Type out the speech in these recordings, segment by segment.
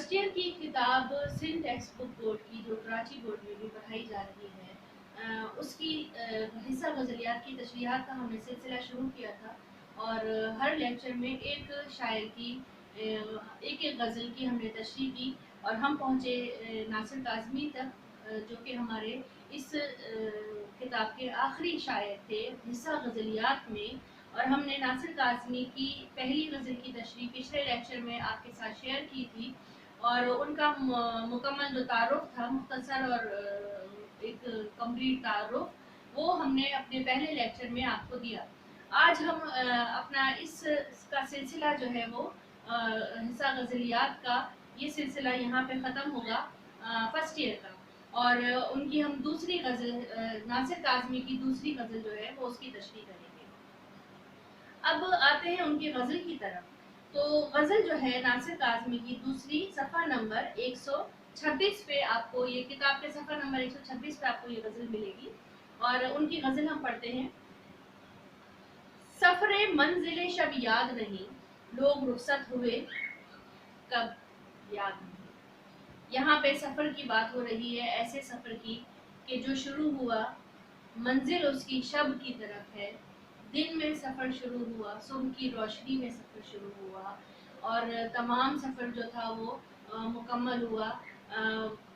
First year की किताब Sindh text book board की जो कराची बोर्ड में भी पढ़ाई जा रही है, उसकी हिस्सा गज़लियात की तशरीहात का हमने सिलसिला शुरू किया था और हर लेक्चर में एक शायर की एक एक गज़ल की हमने तशरीह की और हम पहुँचे नासिर काज़मी तक, जो कि हमारे इस किताब के आखिरी शायर थे हिस्सा गज़लियात में। और हमने नासिर काज़मी की पहली गज़ल की तशरीह पिछले लेक्चर में आपके साथ शेयर की थी और उनका मुकम्मल जो तारुफ था, मुख्तसर और एक कंप्लीट तारुफ, वो हमने अपने पहले लेक्चर में आपको दिया। आज हम अपना इसका सिलसिला जो है वो हिस्सा गज़लियात का ये सिलसिला यहाँ पे ख़त्म होगा फर्स्ट ईयर का, और उनकी हम दूसरी गज़ल नासिर काज़मी की दूसरी गज़ल जो है वो उसकी तशरीह करेंगे। अब आते हैं उनकी गज़ल की तरफ। तो गज़ल जो है नासिर काज़मी की दूसरी, सफ़ा नंबर 126 पे आपको ये किताब के सफ़ा नंबर 126 पे आपको ये गज़ल मिलेगी और उनकी गज़ल हम पढ़ते हैं। सफ़रे मंजिले शब याद नहीं, लोग रुखसत हुए कब याद नहीं। यहाँ पे सफ़र की बात हो रही है, ऐसे सफ़र की कि जो शुरू हुआ मंजिल उसकी शब की तरफ है। दिन में सफ़र शुरू हुआ, सुबह की रोशनी में सफ़र शुरू हुआ और तमाम सफ़र जो था वो मुकम्मल हुआ।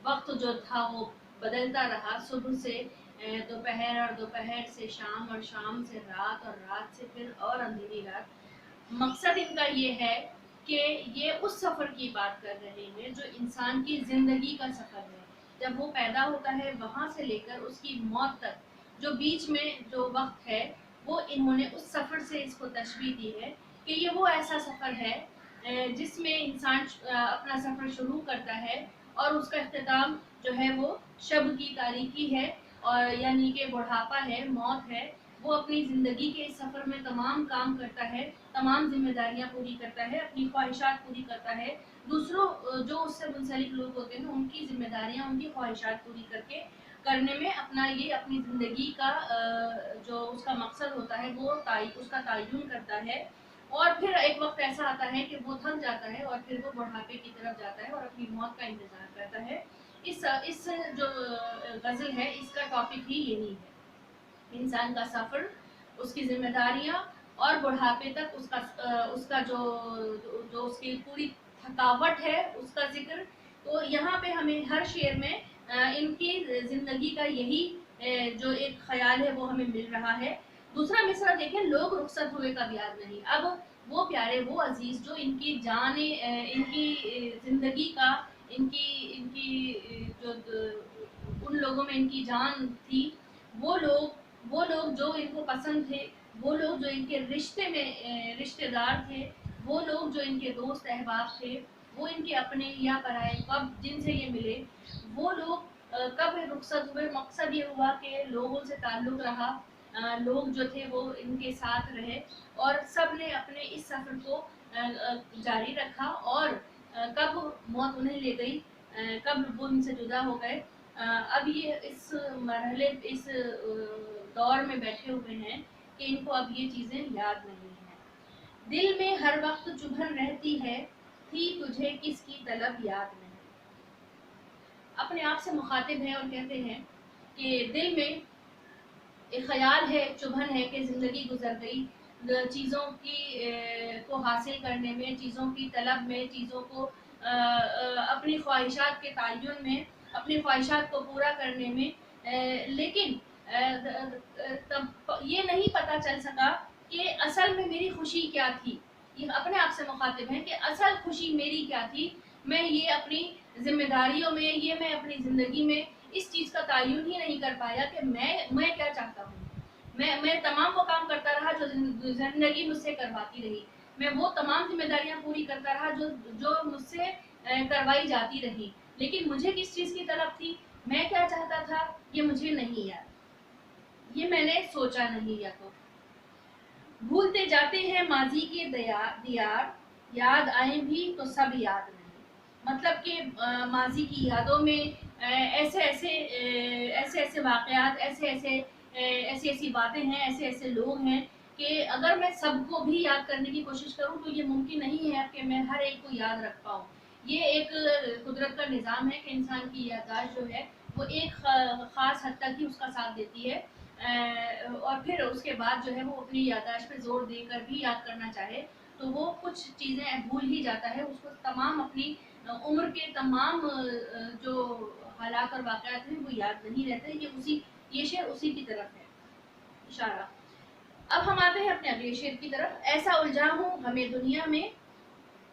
वक्त जो था वो बदलता रहा, सुबह से दोपहर और दोपहर से शाम और शाम से रात और रात से फिर और अंधेरी रात। मकसद इनका ये है कि ये उस सफ़र की बात कर रहे हैं जो इंसान की ज़िंदगी का सफ़र है। जब वो पैदा होता है वहाँ से लेकर उसकी मौत तक जो बीच में जो वक्त है, वो इन्होंने उस सफ़र से इसको तशबीह दी है कि ये वो ऐसा सफ़र है जिसमें इंसान अपना सफ़र शुरू करता है और उसका इख्तिताम जो है वो शब की तारीकी है, और यानी कि बुढ़ापा है, मौत है। वो अपनी ज़िंदगी के इस सफ़र में तमाम काम करता है, तमाम जिम्मेदारियां पूरी करता है, अपनी ख्वाहिशात पूरी करता है, दूसरों जो उससे मुंसलिक लोग होते हैं उनकी जिम्मेदारियां, उनकी ख्वाहिशात पूरी करने में अपना ये अपनी ज़िंदगी का जो उसका मकसद होता है वो उसका तयन करता है। और फिर एक वक्त ऐसा आता है कि वो थक जाता है और फिर वो बुढ़ापे की तरफ जाता है और अपनी मौत का इंतज़ार करता है। इस जो गज़ल है इसका टॉपिक ही यही है, इंसान का सफ़र, उसकी जिम्मेदारियां और बुढ़ापे तक उसका जो उसकी पूरी थकावट है उसका जिक्र। तो यहाँ पे हमें हर शेर में इनकी ज़िंदगी का यही जो एक ख्याल है वो हमें मिल रहा है। दूसरा मिसरा देखें, लोग रुखसत हुए कब याद नहीं। अब वो प्यारे, वो अजीज़ जो इनकी जान, इनकी ज़िंदगी का, इनकी इनकी जो उन लोगों में इनकी जान थी, वो लोग जो इनको पसंद थे, वो लोग जो इनके रिश्ते में रिश्तेदार थे, वो लोग जो इनके दोस्त अहबाब थे, वो इनके अपने या पराए, कब जिनसे ये मिले, वो लोग कब रुखसत हुए। मकसद ये हुआ कि लोगों से ताल्लुक़ रहा, लोग जो थे वो इनके साथ रहे और सब ने अपने इस सफ़र को जारी रखा। और कब मौत उन्हें ले गई, कब वो इनसे जुदा हो गए, अब ये इस मरहले, इस दौर में बैठे हुए हैं कि इनको अब ये चीज़ें याद नहीं हैं। दिल में हर वक्त चुभन रहती है, थी तुझे किसकी तलब याद नहीं। अपने आप से मुखातिब है और कहते हैं कि दिल में एक ख्याल है, चुभन है कि ज़िंदगी गुजर गई, चीज़ों की को हासिल करने में, चीज़ों की तलब में, चीज़ों को अपनी ख्वाहिशात के तयन में, अपनी ख्वाहिशात को पूरा करने में, लेकिन तब ये नहीं पता चल सका कि असल में मेरी खुशी क्या थी। ये अपने आप से मुखातिब है कि असल खुशी मेरी क्या थी। मैं ये अपनी जिम्मेदारियों में, ये मैं अपनी ज़िंदगी में इस चीज़ का तयन ही नहीं कर पाया कि मैं क्या चाहता हूँ। मैं तमाम वो काम करता रहा जो ज़िंदगी मुझसे करवाती रही, मैं वो तमाम जिम्मेदारियां पूरी करता रहा जो मुझसे करवाई जाती रही, लेकिन मुझे किस चीज़ की तलब थी, मैं क्या चाहता था, ये मुझे नहीं याद, ये मैंने सोचा नहीं। या तो भूलते जाते हैं माजी के दियार, याद आए भी तो सब याद नहीं। मतलब कि माजी की यादों में ऐसे ऐसे वाक़यात, ऐसी ऐसी बातें हैं, ऐसे ऐसे लोग हैं कि अगर मैं सबको भी याद करने की कोशिश करूं तो ये मुमकिन नहीं है कि मैं हर एक को याद रख पाऊँ। یہ ایک قدرت کا نظام ہے کہ انسان کی یادداشت جو ہے وہ ایک خاص حد تک ہی اس کا ساتھ دیتی ہے، اور پھر اس کے بعد جو ہے وہ اپنی یادداشت پہ زور دے کر بھی یاد کرنا چاہے تو وہ کچھ چیزیں بھول ہی جاتا ہے، اس کو تمام اپنی عمر کے تمام جو حالات اور واقعات ہیں وہ یاد نہیں رہتے۔ یہ شعر اسی کی طرف ہے اشارہ۔ اب ہم آتے ہیں اپنے اگلے شعر کی طرف۔ ایسا الجھا ہوں ہمیں دنیا میں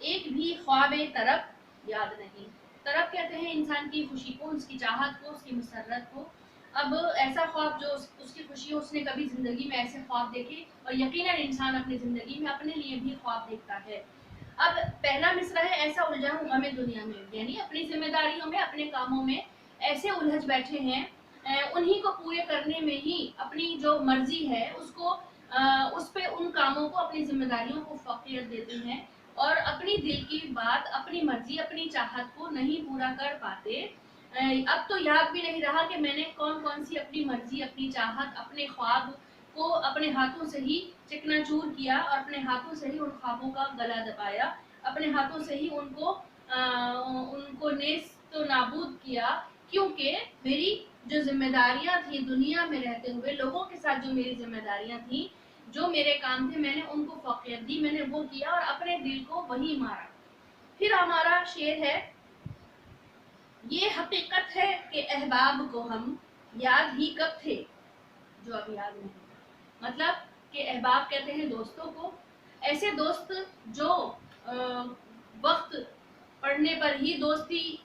ایک بھی خواب طرب یاد نہیں۔ طرب کہتے ہیں انسان کی خوشی کو، اس کی چاہت کو، اس کی مسرت کو۔ اب ایسا خواب جو اس کی خوشی ہو، اس نے کبھی زندگی میں ایسے خواب دیکھے، اور یقیناً انسان اپنی زندگی میں اپنے لیے بھی خواب دیکھتا ہے۔ اب پہلا مصرع ہے ایسا الجھا ہوں ہمیں دنیا میں، یعنی اپنی ذمہ داریوں میں، اپنے کاموں میں ایسے الجھ بیٹھے ہیں، انہی کو پورے کرنے میں ہی اپنی جو مرضی ہے اس پہ ان کاموں کو، اپنی ذمہ داریوں کو فوقیت دیتے ہیں، اور اپنی دل کی بات، اپنی مرضی، اپنی چاہت کو نہیں پورا کر پاتے۔ اب تو یاد بھی نہیں رہا کہ میں نے کون سی اپنی مرضی، اپنی چاہت، اپنے خواب کو اپنے ہاتھوں سے ہی چکنا چور کیا، اور اپنے ہاتھوں سے ہی ان خوابوں کا گلا دبایا، اپنے ہاتھوں سے ہی ان کو نیست و نابود کیا، کیونکہ میری جو ذمہ داریاں تھیں دنیا میں رہتے ہوئے، لوگوں کے ساتھ جو میری ذمہ داریاں تھیں، جو میرے کام تھے، میں نے ان کو فوقیت دی، میں نے وہ کیا اور اپنے دل کو وہی مارا۔ پھر ہمارا شعر ہے یہ حقیقت ہے کہ احباب کو ہم یاد ہی کب تھے جو اب یاد نہیں۔ مطلب کہ احباب کہتے ہیں دوستوں کو، ایسے دوست جو وقت پڑنے پر ہی دوستی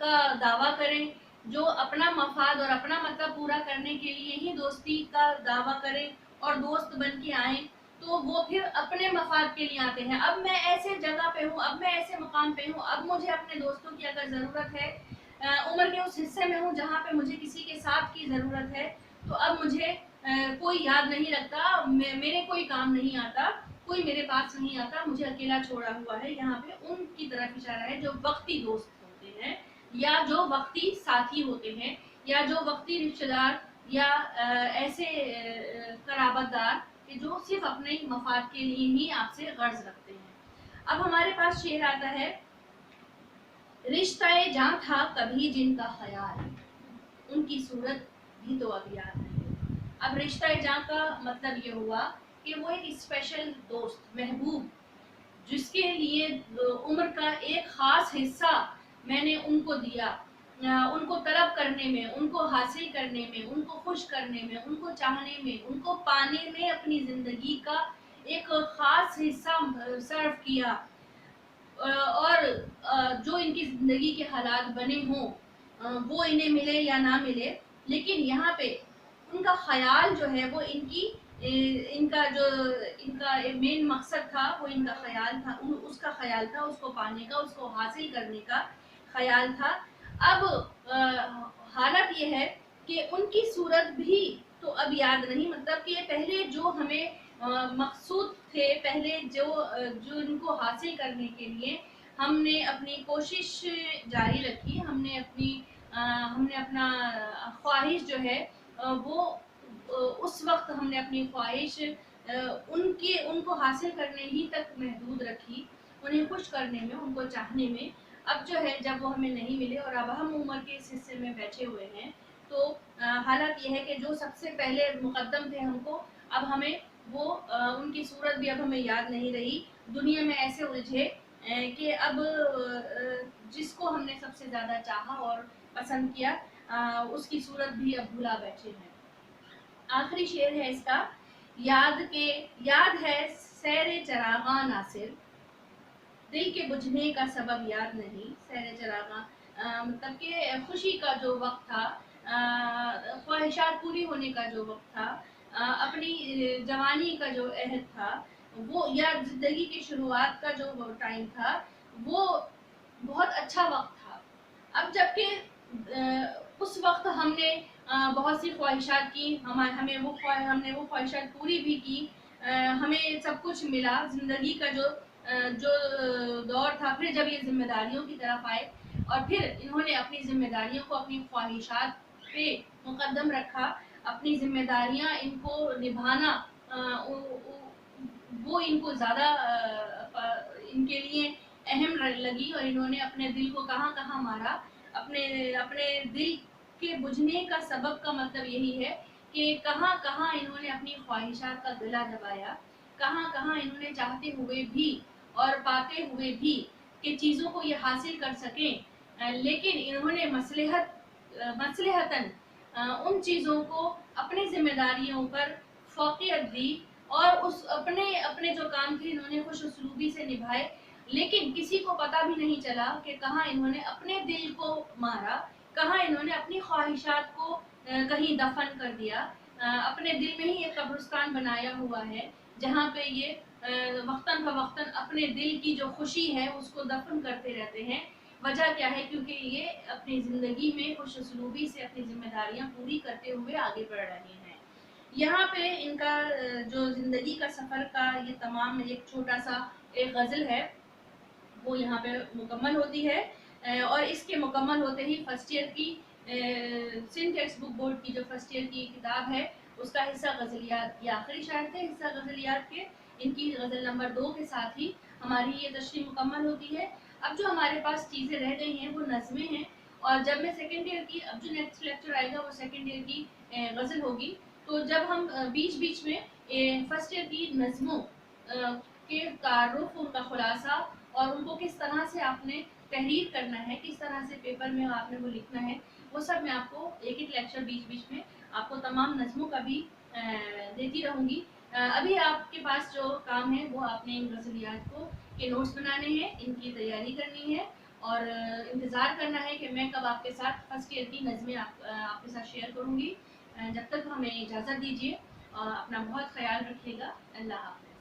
کا دعویٰ کریں، جو اپنا مفاد اور اپنا مطلب پورا کرنے کے لیے ہی دوستی کا دعویٰ کریں اور دوست بن کے آئیں، تو وہ پھر اپنے مفاد کے لیے آتے ہیں۔ اب میں ایسے جگہ پہ ہوں، اب میں ایسے مقام پہ ہوں، اب مجھے اپنے دوستوں کی اگر ضرورت ہے، عمر کے اس حصے میں ہوں جہاں پہ مجھے کسی کے ساتھ کی ضرورت ہے، تو اب مجھے کوئی یاد نہیں رکھتا، میرے کوئی کام نہیں آتا، کوئی میرے پاس نہیں آتا، مجھے اکیلا چھوڑا ہوا ہے۔ یہاں پہ ان کی طرف اشارہ ہے جو وقتی دوست ہوتے ہیں، یا جو وقتی ساتھی ہوتے ہیں، یا جو وقتی رشتہ دار، یا ایسے قرابت دار کہ جو صرف اپنے مفاد کے لیے ہی آپ سے غرض رکھتے ہیں۔ اب ہمارے پاس شعر آتا ہے رشتہ جاں تھا کبھی جن کا خیال، ان کی صورت بھی تو اب یاد نہیں۔ اب رشتہ جاں کا مطلب یہ ہوا کہ وہ ایک اسپیشل دوست، محبوب، جس کے لیے عمر کا ایک خاص حصہ میں نے ان کو دیا، ان کو طلب کرنے میں، ان کو حاصل کرنے میں، ان کو خوش کرنے میں، ان کو چاہنے میں، ان کو پانے میں اپنی زندگی کا ایک خاص حصہ صرف کیا، اور جو ان کی زندگی کے حالات بنے ہوں وہ انہیں ملے یا نہ ملے، لیکن یہاں پہ ان کا خیال جو ہے وہ ان کا مین مقصد تھا، وہ ان کا خیال تھا، اس کا خیال تھا، اس کو پانے کا، اس کو حاصل کرنے کا خیال تھا۔ اب حالت یہ ہے کہ ان کی صورت بھی تو اب یاد نہیں، مطلب کہ پہلے جو ہمیں مقصود تھے، پہلے جو ان کو حاصل کرنے کے لیے ہم نے اپنی کوشش جاری رکھی، ہم نے اپنا خواہش جو ہے وہ اس وقت ہم نے اپنی خواہش ان کو حاصل کرنے ہی تک محدود رکھی، انہیں خوش کرنے میں، ان کو چاہنے میں۔ اب جو ہے جب وہ ہمیں نہیں ملے اور اب ہم عمر کے اس حصے میں بیٹھے ہوئے ہیں، تو حالت یہ ہے کہ جو سب سے پہلے مقدم تھے ہم کو، اب ہمیں وہ ان کی صورت بھی اب ہمیں یاد نہیں رہی، دنیا میں ایسے الجھے کہ اب جس کو ہم نے سب سے زیادہ چاہا اور پسند کیا اس کی صورت بھی اب بھلا بیٹھے ہیں۔ آخری شعر ہے اس کا یاد ہے سیر چراغاں ناصر، دل کے بجھنے کا سبب یاد نہیں۔ سیر چراغاں مطلب کہ خوشی کا جو وقت تھا، خواہشات پوری ہونے کا جو وقت تھا، اپنی جوانی کا جو عہد تھا، وہ یا زندگی کی شروعات کا جو ٹائم تھا، وہ بہت اچھا وقت تھا۔ اب جبکہ اس وقت ہم نے بہت سی خواہشات کی، ہم نے وہ خواہشات پوری بھی کی، ہمیں سب کچھ ملا، زندگی کا جو دور تھا۔ پھر جب یہ ذمہ داریوں کی طرف آئے اور پھر انہوں نے اپنی ذمہ داریوں کو اپنی خواہشات پہ مقدم رکھا، اپنی ذمہ داریاں ان کو نبھانا وہ ان کو زیادہ ان کے لیے अहम लगी और इन्होंने अपने दिल को कहाँ कहाँ मारा। अपने अपने दिल के बुझने का सबब का मतलब यही है कि कहाँ कहाँ इन्होंने अपनी ख्वाहिशात का गला दबाया, कहाँ कहाँ इन्होंने चाहते हुए भी और पाते हुए भी कि चीज़ों को ये हासिल कर सकें, लेकिन इन्होंने मसलहतन उन चीज़ों को अपनी जिम्मेदारियों पर फौकियत दी और उस अपने अपने जो काम थे इन्होंने खुश उसलूबी से निभाए, लेकिन किसी को पता भी नहीं चला कि कहाँ इन्होंने अपने दिल को मारा, कहाँ इन्होंने अपनी ख्वाहिशात को कहीं दफन कर दिया। अपने दिल में ही एक कब्रिस्तान बनाया हुआ है जहाँ पे ये वक्तन फवक्तन अपने दिल की जो खुशी है उसको दफन करते रहते हैं। वजह क्या है? क्योंकि ये अपनी ज़िंदगी में खुश उसलूबी से अपनी जिम्मेदारियां पूरी करते हुए आगे बढ़ रहे हैं। यहाँ पे इनका जो ज़िंदगी का सफ़र का ये तमाम एक छोटा सा एक गज़ल है वो यहाँ पे मुकम्मल होती है। और इसके मुकम्मल होते ही फर्स्ट ईयर की सिंध टेक्स्ट बुक बोर्ड की जो फर्स्ट ईयर की किताब है उसका हिस्सा गज़लियात, ये आखिरी शायर थे हिस्सा गज़लियात के, इनकी गज़ल नंबर 2 के साथ ही हमारी ये तशरीह मुकम्मल होती है। अब जो हमारे पास चीज़ें रह गई हैं वो नज़में हैं, और जब मैं सेकेंड ईयर की, अब जो नेक्स्ट लेक्चर आएगा वो सेकेंड ईयर की गज़ल होगी, तो जब हम बीच बीच में फर्स्ट ईयर की नज़मों के तारुफ, उनका खुलासा और उनको किस तरह से आपने तहरीर करना है, किस तरह से पेपर में आपने वो लिखना है, वो सब मैं आपको एक एक लेक्चर बीच बीच में आपको तमाम नज़मों का भी देती रहूँगी। अभी आपके पास जो काम है वो आपने इन गज़लियात को के नोट्स बनाने हैं, इनकी तैयारी करनी है और इंतज़ार करना है कि मैं कब आपके साथ फर्स्ट ईयर की नज़में आपके साथ शेयर करूँगी। जब तक हमें इजाज़त दीजिए और अपना बहुत ख्याल रखिएगा। अल्लाह हाफ़िज़।